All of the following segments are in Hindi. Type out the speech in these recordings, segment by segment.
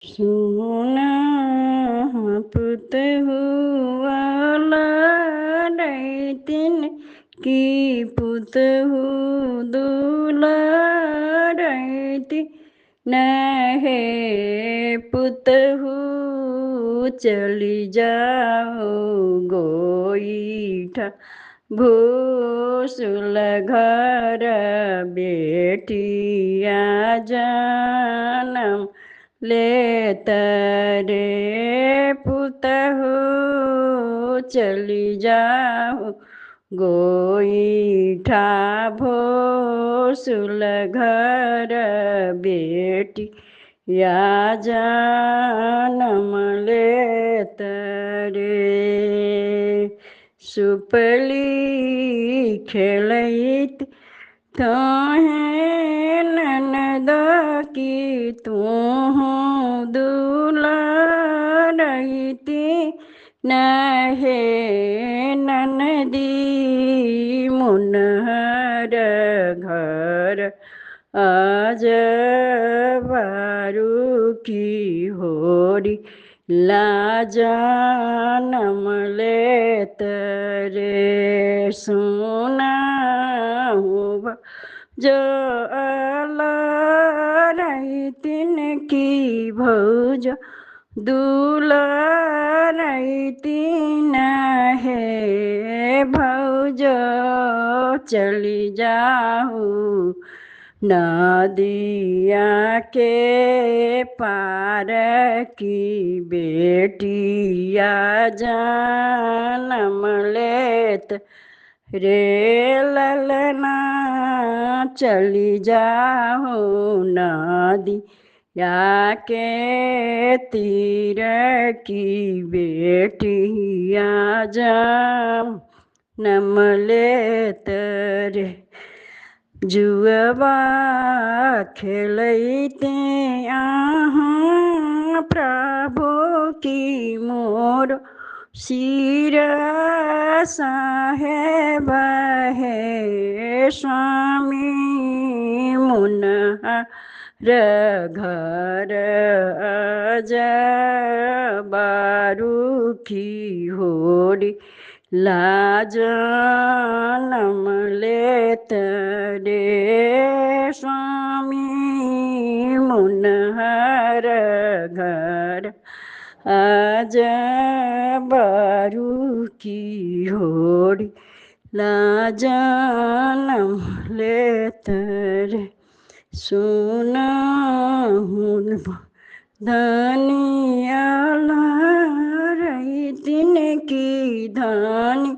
सुना पुत हुआ लड़ैतिन की पुत हु दुलरैति न हे पुत हु चली जाओ गोईठा भूसुल घर बेटिया जनम ले तरे पुतहु चली जाओ गोईठा भोसुल घर बेटी या जनम ले तरे सुपली खेलैत तोहें ननद की तू दुलरैती न हे ननदी मुनहर घर आज बारू की होरी लाजनम ले तरे सुना हुआ जो अलरैतिन की भौज दुलरैतिन है भौज चली जाऊँ नदिया के पार की बेटिया जनम लेत रे ललना चली जाओ नदी या के तीर की बेटिया जनम लेत रे जुआ खेलते यहाँ प्रभु की मोर सिर साहेब है स्वामी मुनहर घर बारू की होरी लाजनम लेत रे स्वामी मुनहर घर आज बारू की होरी लाजनम लेत रे सुना धनिया रैतिन की धानी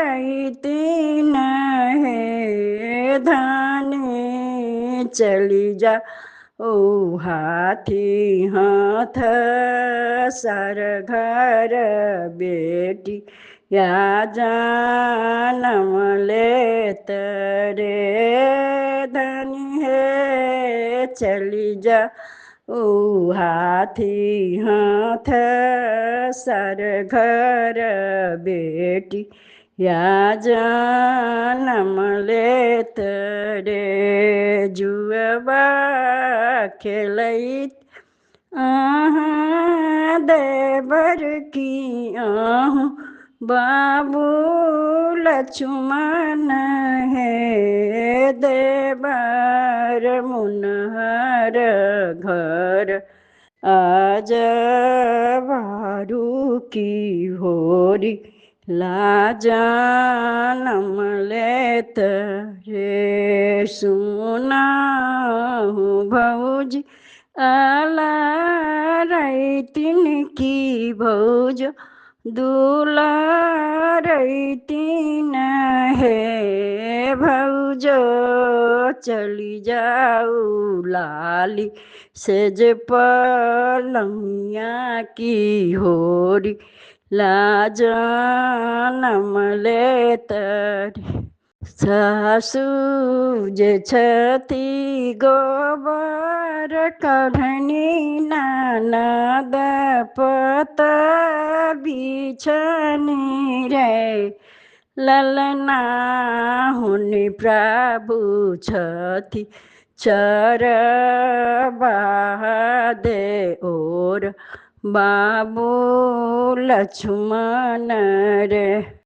दुलरैतिन है धानी चली जा ओ हाथी हाथ सर घर बेटी या जनम लेत रे धनी है चली जा ओ हाथी हाथ सर घर बेटी या जनम लेत रे जुआ खेलैत देवर की बाबू लक्ष्मण है देवर मुनहर घर आज बारू की होरी लाजनम लेत रे सुना भौजी अलरैतिन की भौज दुलरैतिन है भौज चली जाऊ लाली सेज पलंगिया की होरी लाजनम लेत रे सासू जे छती गोबर कढ़नी ननद पत बिछनी रे ललना हुनि प्रभु छथि चरवा दे और बाबू लक्ष्मण रे।